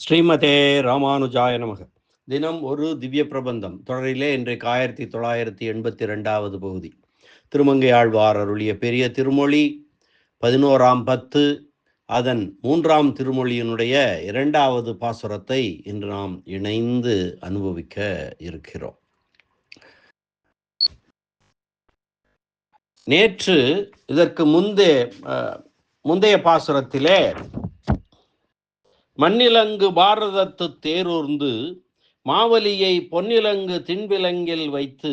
ஸ்ரீமதே ராமானுஜாய நமக. தினம் ஒரு திவ்ய பிரபந்தம் தொடரிலே இன்றைக்கு 1982 பகுதி. திருமங்கை ஆழ்வார் அருளிய பெரிய திருமொழி 11ஆம் பத்து, அதன் 3ஆம் திருமொழியினுடைய 2வது பாசுரத்தை இன்று நாம் இணைந்து அனுபவிக்க இருக்கிறோம். நேற்று இதற்கு முந்தைய பாசுரத்திலே மண்ணிலங்கு பாரதத்து தேரூர்ந்து மாவலியை பொன்னிலங்கு தின்பிலங்கில் வைத்து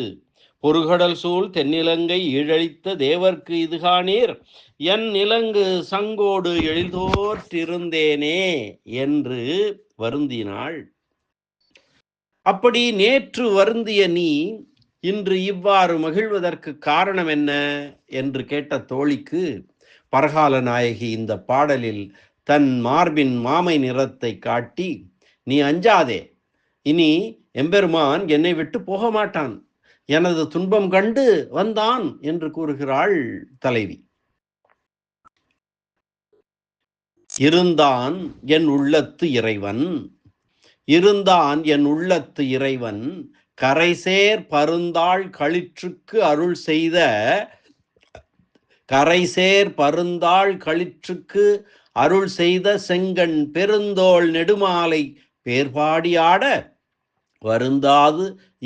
பொறுகடல் சூழ் தென்னிலங்கை ஈழழித்த தேவர்க்கு இதுகாணீர் என் நிலங்கு சங்கோடு எழில்தோற்றிருந்தேனே என்று வருந்தினாள். அப்படி நேற்று வருந்திய நீ இன்று இவ்வாறு மகிழ்வதற்கு காரணம் என்ன என்று கேட்ட தோழிக்கு பரகால நாயகி இந்த பாடலில் தன் மார்பின் மாமை நிறத்தை காட்டி, நீ அஞ்சாதே, இனி எம்பெருமான் என்னை விட்டு போக மாட்டான், எனது துன்பம் கண்டு வந்தான் என்று கூறுகிறாள் தலைவி. இருந்தான் என் உள்ளத்து இறைவன், இருந்தான் என் உள்ளத்து இறைவன், கரைசேர் பருந்தாள் களிற்றுக்கு அருள் செய்த, கரைசேர் பருந்தாள் களிற்றுக்கு அருள் செய்த செங்கண் பெருந்தோள் நெடுமாலை பேர்பாடியாட வருந்தாது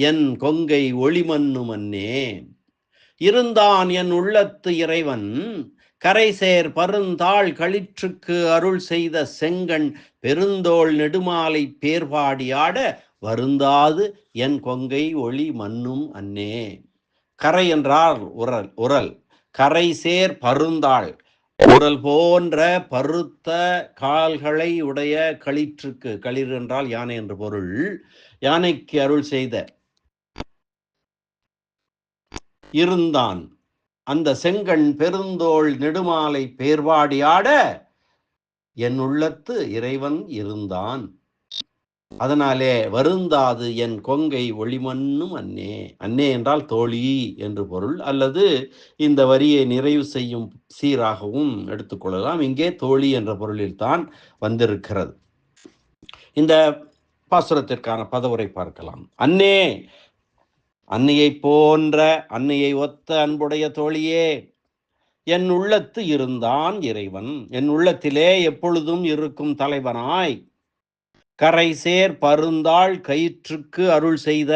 என் கொங்கை ஒளிமன்னு மன்னே. இருந்தான் என் உள்ளத்து இறைவன், கரைசேர் பருந்தாள் களிற்றுக்கு அருள் செய்த செங்கண் பெருந்தோள் நெடுமாலை பேர்பாடியாட வருந்தாது என் கொங்கை ஒளி மன்னும் அன்னே. கரை என்றால் உரல், கரைசேர் பருந்தாள், உரல் போன்ற பருத்த கால்களை உடைய களிற்றுக்கு, களிர் என்றால் யானை என்று பொருள், யானைக்கு அருள் செய்த இருந்தான் அந்த செங்கண் பெருந்தோள் நெடுமாலை பேர்வாடியாட என் உள்ளத்து இறைவன் இருந்தான், அதனாலே வருந்தாது என் கொங்கை ஒளிமன்னும் அன்னே. அன்னே என்றால் தோழி என்று பொருள், அல்லது இந்த வரியை நிறைவு செய்யும் சீராகவும் எடுத்துக்கொள்ளலாம். இங்கே தோழி என்ற பொருளில் தான் வந்திருக்கிறது. இந்த பாசுரத்திற்கான பதவுரை பார்க்கலாம். அன்னே, அன்னையை போன்ற, அன்னையை ஒத்த அன்புடைய தோழியே, என் உள்ளத்து இருந்தான் இறைவன், என் உள்ளத்திலே எப்பொழுதும் இருக்கும் தலைவனாய், கரைசேர் பருந்தாள் கயிற்றுக்கு அருள் செய்த,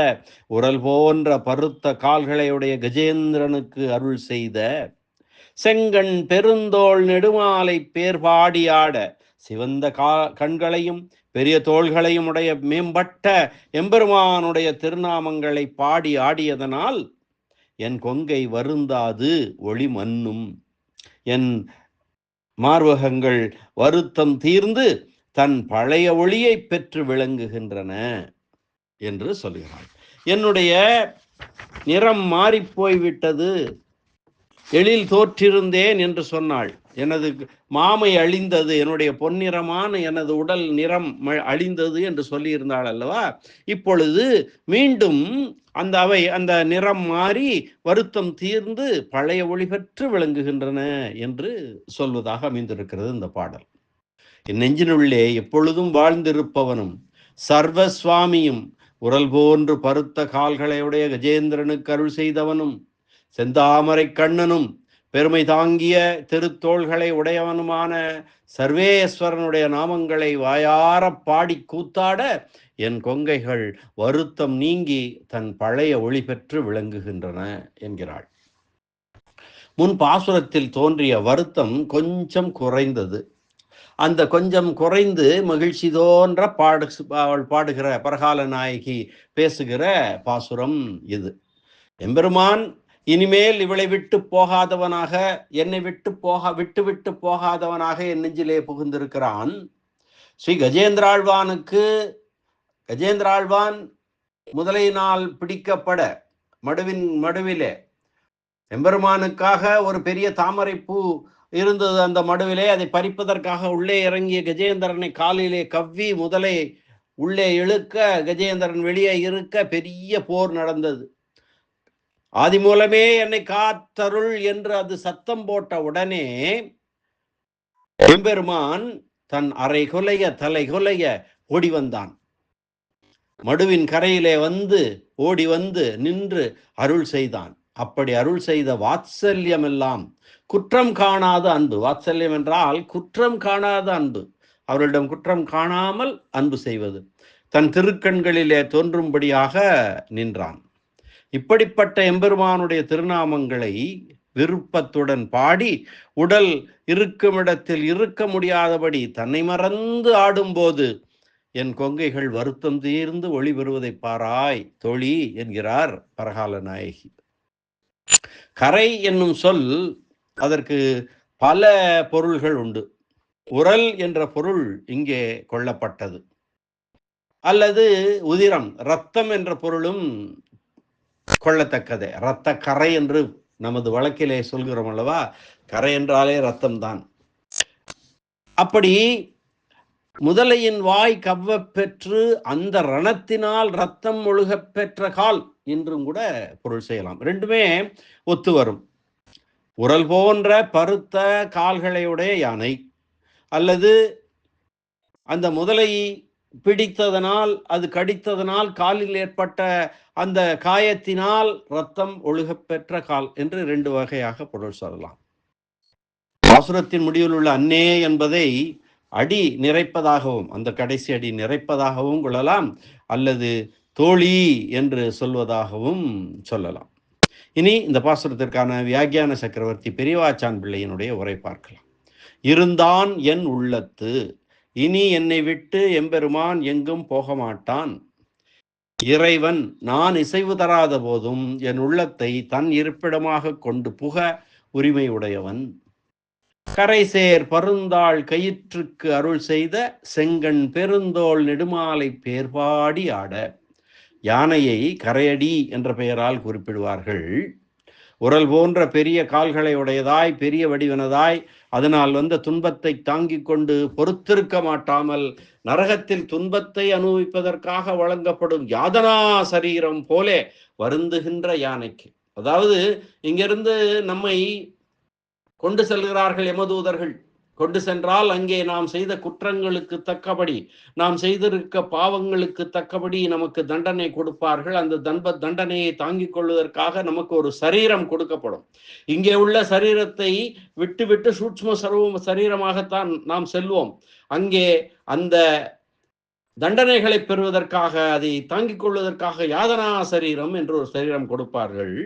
உரல் போன்ற பருத்த கால்களையுடைய கஜேந்திரனுக்கு அருள் செய்த, செங்கண் பெருந்தோள் நெடுமாலை பேர்பாடியாட, சிவந்த கண்களையும் பெரிய தோள்களையும் உடைய மேம்பட்ட எம்பெருமானுடைய திருநாமங்களை பாடி ஆடியதனால் என் கொங்கை வருந்தாது ஒளி மன்னும், என் மார்பகங்கள் வருத்தம் தீர்ந்து தன் பழைய ஒளியை பெற்று விளங்குகின்றன என்று சொல்கிறாள். என்னுடைய நிறம் மாறிப்போய்விட்டது, எழில் தோற்றிருந்தேன் என்று சொன்னாள். எனது மாமை அழிந்தது, என்னுடைய பொன்னிறமான எனது உடல் நிறம் அழிந்தது என்று சொல்லியிருந்தாள் அல்லவா. இப்பொழுது மீண்டும் அந்த நிறம் மாறி வருத்தம் தீர்ந்து பழைய ஒளி பெற்று விளங்குகின்றன என்று சொல்வதாக அமைந்திருக்கிறது இந்த பாடல். என் நெஞ்சினுள்ளே எப்பொழுதும் வாழ்ந்திருப்பவனும் சர்வ சுவாமியும் உரல் போன்று பருத்த கால்களையுடைய கஜேந்திரனுக்கு அருள் செய்தவனும் செந்தாமரை கண்ணனும் பெருமை தாங்கிய திருத்தோள்களை உடையவனுமான சர்வேஸ்வரனுடைய நாமங்களை வாயார பாடி கூத்தாட என் கொங்கைகள் வருத்தம் நீங்கி தன் பழைய ஒளி பெற்று விளங்குகின்றன என்கிறாள். முன் பாசுரத்தில் தோன்றிய வருத்தம் கொஞ்சம் குறைந்தது. அந்த கொஞ்சம் குறைந்து மகிழ்ச்சி தோன்ற அவள் பாடுகிற பரகால நாயகி பேசுகிற பாசுரம் இது. எம்பெருமான் இனிமேல் இவளை விட்டு போகாதவனாக, என்னை விட்டு போகாதவனாக என் நெஞ்சிலே புகுந்திருக்கிறான். ஸ்ரீ கஜேந்திராழ்வான் முதலையினால் பிடிக்கப்பட மடுவிலே எம்பெருமானுக்காக ஒரு பெரிய தாமரை பூ இருந்தது. அந்த மடுவிலே அதை பறிப்பதற்காக உள்ளே இறங்கிய கஜேந்திரனை காலிலே கவ்வி முதலை உள்ளே இழுக்க, கஜேந்திரன் வெளியே இருக்க பெரிய போர் நடந்தது. ஆதி மூலமே என்னை காத்தருள் என்று அது சத்தம் போட்ட உடனே எம்பெருமான் தன் அரை கொலைய தலை கொலைய ஓடி வந்தான். மடுவின் கரையிலே ஓடி வந்து நின்று அருள் செய்தான். அப்படி அருள் செய்த வாத்சல்யம் எல்லாம் குற்றம் காணாத அன்பு. வாத்சல்யம் என்றால் குற்றம் காணாத அன்பு, அவர்களிடம் குற்றம் காணாமல் அன்பு செய்வது, தன் திருக்கண்களிலே தோன்றும்படியாக நின்றான். இப்படிப்பட்ட எம்பெருமானுடைய திருநாமங்களை விருப்பத்துடன் பாடி உடல் இருக்குமிடத்தில் இருக்க முடியாதபடி தன்னை மறந்து ஆடும்போது என் கொங்கைகள் வருத்தம் தீர்ந்து ஒளி பெறுவதை பாராய் தோழி என்கிறார் பரகால நாயகி. கரை என்னும் சொல் அதற்கு பல பொருள்கள் உண்டு. உரல் என்ற பொருள் இங்கே கொள்ளப்பட்டது. அல்லது உதிரம், இரத்தம் என்ற பொருளும் கொள்ளத்தக்கதே. இரத்த கரை என்று நமது வழக்கிலே சொல்கிறோம் அல்லவா, கரை என்றாலே இரத்தம் தான். அப்படி முதலையின் வாய் கவ்வ பெற்று அந்த ரணத்தினால் ரத்தம் ஒழுக பெற்ற கால் என்றும் கூட பொருள் செய்யலாம். ரெண்டுமே ஒத்து வரும். உரல் போன்ற பருத்த கால்களையுடைய யானை, அல்லது அந்த முதலை பிடித்ததனால், அது கடித்ததனால் காலில் ஏற்பட்ட அந்த காயத்தினால் ரத்தம் ஒழுக பெற்ற கால் என்று ரெண்டு வகையாக பொருள் சொல்லலாம். பாசுரத்தின் முடிவில் உள்ள அன்னே என்பதை அடி நிறைப்பதாகவும், அந்த கடைசி அடி நிறைப்பதாகவும் கொள்ளலாம், அல்லது தோழி என்று சொல்வதாகவும் சொல்லலாம். இனி இந்த பாசுரத்திற்கான வியாக்கியான சக்கரவர்த்தி பெரியவாச்சான் பிள்ளையினுடைய உரை பார்க்கலாம். இருந்தான் என் உள்ளத்து, இனி என்னை விட்டு எம்பெருமான் எங்கும் போக மாட்டான். இறைவன் நான் இசைவு தராத போதும் என் உள்ளத்தை தன் இருப்பிடமாக கொண்டு புக உரிமை உடையவன். கரைசேர் பருந்தாள் கயிற்றுக்கு அருள் செய்த செங்கண் பெருந்தோள் நெடுமாலை பேர்பாடி ஆட. யானையை கரையடி என்ற பெயரால் குறிப்பிடுவார்கள். உரல் போன்ற பெரிய கால்களை உடையதாய், பெரிய வடிவனதாய், அதனால் வந்த துன்பத்தை தாங்கிக் கொண்டு பொறுத்திருக்க மாட்டாமல் நரகத்தில் துன்பத்தை அனுபவிப்பதற்காக வழங்கப்படும் யாதனா சரீரம் போலே வருந்துகின்ற யானைக்கு, அதாவது இங்கிருந்து நம்மை கொண்டு செல்கிறார்கள் யமதூதர்கள். கொண்டு சென்றால் அங்கே நாம் செய்த குற்றங்களுக்கு தக்கபடி, நாம் செய்திருக்க பாவங்களுக்கு தக்கபடி நமக்கு தண்டனை கொடுப்பார்கள். அந்த தண்டனையை தாங்கிக் கொள்வதற்காக நமக்கு ஒரு சரீரம் கொடுக்கப்படும். இங்கே உள்ள சரீரத்தை விட்டு சூட்சும சரீரமாகத்தான் நாம் செல்வோம். அங்கே அந்த தண்டனைகளை பெறுவதற்காக, அதை தாங்கிக் கொள்வதற்காக யாதனா சரீரம் என்று ஒரு சரீரம் கொடுப்பார்கள்.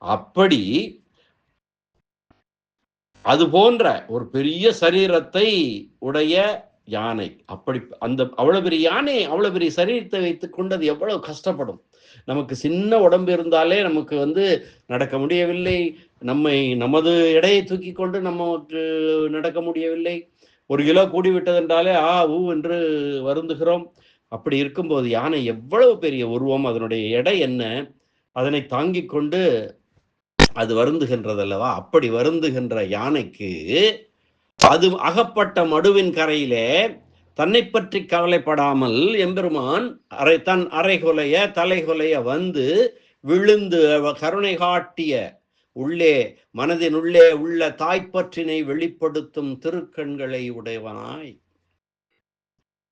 அப்படி அது போன்ற ஒரு பெரிய சரீரத்தை உடைய யானை, அப்படி அந்த அவ்வளவு பெரிய யானை அவ்வளவு பெரிய சரீரத்தை வைத்துக் கொண்டு அது எவ்வளவு கஷ்டப்படும். நமக்கு சின்ன உடம்பு இருந்தாலே நமக்கு நடக்க முடியவில்லை, நமது எடையை தூக்கி கொண்டு நமக்கு நடக்க முடியவில்லை, 1 கிலோ கூடி விட்டதென்றாலே ஊ என்று வருந்துகிறோம். அப்படி இருக்கும்போது யானை எவ்வளவு பெரிய உருவம், அதனுடைய எடை என்ன, அதனை தாங்கிக் கொண்டு அது வருந்துகின்றது அல்லவா. அப்படி வருந்துகின்ற யானைக்கு அது அகப்பட்ட மடுவின் கரையிலே தன்னை பற்றி கவலைப்படாமல் எம்பெருமான் தன் அரைகொலைய தலைகொலைய விழுந்து கருணை காட்டிய மனதினுள்ளே உள்ள தாய்ப்பற்றினை வெளிப்படுத்தும் திருக்கண்களை உடையவனாய்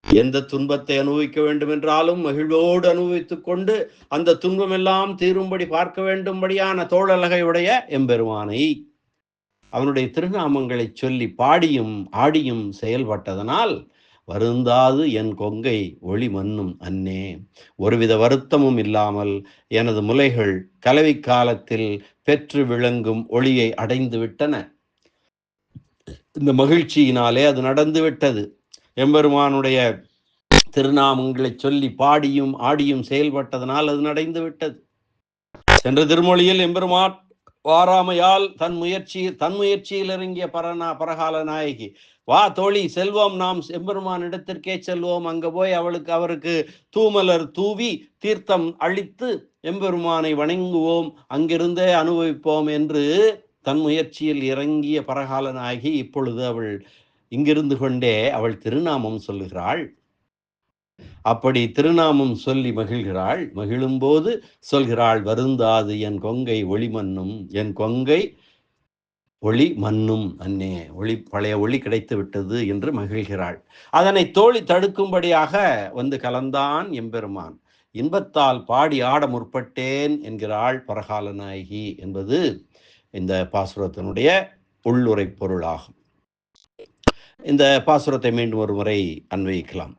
எந்த துன்பத்தை அனுபவிக்க வேண்டும் என்றாலும் மகிழ்வோடு அனுபவித்துக் கொண்டு அந்த துன்பம் எல்லாம் தீரும்படி பார்க்க வேண்டும்படியான தோழலகை உடைய எம்பெருமானை அவனுடைய திருநாமங்களை சொல்லி பாடியும் ஆடியும் செயல்பட்டதனால் வருந்தாது என் கொங்கை ஒளி மன்னும் அன்னே. ஒருவித வருத்தமும் இல்லாமல் எனது முலைகள் கலவி காலத்தில் பெற்று விளங்கும் ஒளியை அடைந்து விட்டன. இந்த மகிழ்ச்சியினாலே அது நடந்து விட்டது. எம்பெருமானுடைய திருநாமங்களை சொல்லி பாடியும் ஆடியும் செயல்பட்டதனால் அது நடந்து விட்டது. சென்ற திருமொழியில் எம்பெருமான் வாராமையால் தன் முயற்சியில் இறங்கிய பரகால நாயகி, வா தோழி செல்வோம், நாம் எம்பெருமான் இடத்திற்கே செல்வோம், அங்க போய் அவருக்கு தூமலர் தூவி தீர்த்தம் அளித்து எம்பெருமானை வணங்குவோம், அங்கிருந்தே அனுபவிப்போம் என்று தன் முயற்சியில் இறங்கிய பரகால நாயகி இப்பொழுது அவள் இங்கிருந்து கொண்டே அவள் திருநாமம் சொல்லுகிறாள். அப்படி திருநாமம் சொல்லி மகிழ்கிறாள். மகிழும்போது சொல்கிறாள், வருந்தாது என் கொங்கை ஒளிமன்னும், என் கொங்கை ஒளி மன்னும் அன்னே, பழைய ஒளி கிடைத்து விட்டது என்று மகிழ்கிறாள். அதனை தோழி தடுக்கும்படியாக வந்து கலந்தான் எம்பெருமான். இன்பத்தால் பாடி ஆட முற்பட்டேன் என்கிறாள் பரகால நாயகி என்பது இந்த பாசுரத்தினுடைய உள்ளுரை பொருளாகும். இந்த பாசுரத்தை மீண்டும் ஒரு முறை அன்வயிக்கலாம்.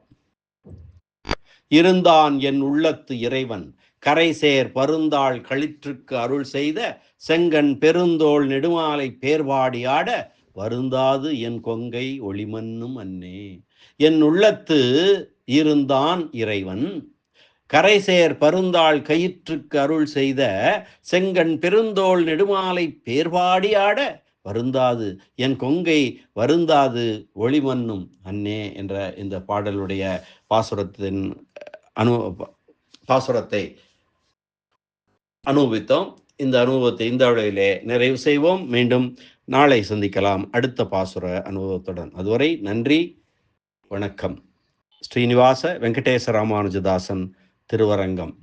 இருந்தான் என் உள்ளத்து இறைவன், கரைசேர் பருந்தாள் களிற்றுக்கு அருள் செய்த செங்கன் பெருந்தோள் நெடுமாலை பேர்வாடி ஆட வருந்தாது என் கொங்கை ஒளிமன்னும் அன்னே. என் உள்ளத்து இருந்தான் இறைவன், கரைசேர் பருந்தாள் கயிற்றுக்கு அருள் செய்த செங்கன் பெருந்தோள் நெடுமாலை பேர்வாடி ஆட வருந்தாது என் கொங்கை வருந்தாது ஒளிமன்னும் அன்னே என்ற இந்த பாடலுடைய பாசுரத்தை அனுபவித்தோம். இந்த அனுபவத்தை இந்த அளவிலே நிறைவு செய்வோம். மீண்டும் நாளை சந்திக்கலாம் அடுத்த பாசுர அனுபவத்துடன். அதுவரை நன்றி, வணக்கம். ஸ்ரீனிவாச வெங்கடேச ராமானுஜதாசன் திருவரங்கம்.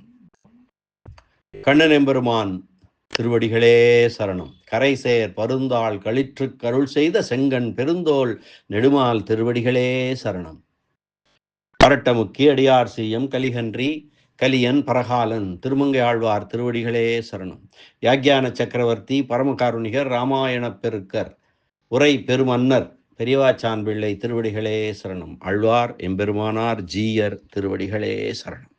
கண்ணன் எம்பெருமான் திருவடிகளே சரணம். கரைசேர் பருந்தாள் களிற்று கருள் செய்த செங்கன் பெருந்தோள் நெடுமால் திருவடிகளே சரணம். பரட்டமுக்கி அடியார் செய்யம் கலிகன்றி கலியன் பரகாலன் திருமங்கை ஆழ்வார் திருவடிகளே சரணம். யாக்ஞான சக்கரவர்த்தி பரமகாருணிகர் ராமாயண பெருக்கர் உரை பெருமன்னர் பெரியவாச்சான் பிள்ளை திருவடிகளே சரணம். ஆழ்வார் எம்பெருமானார் ஜீயர் திருவடிகளே சரணம்.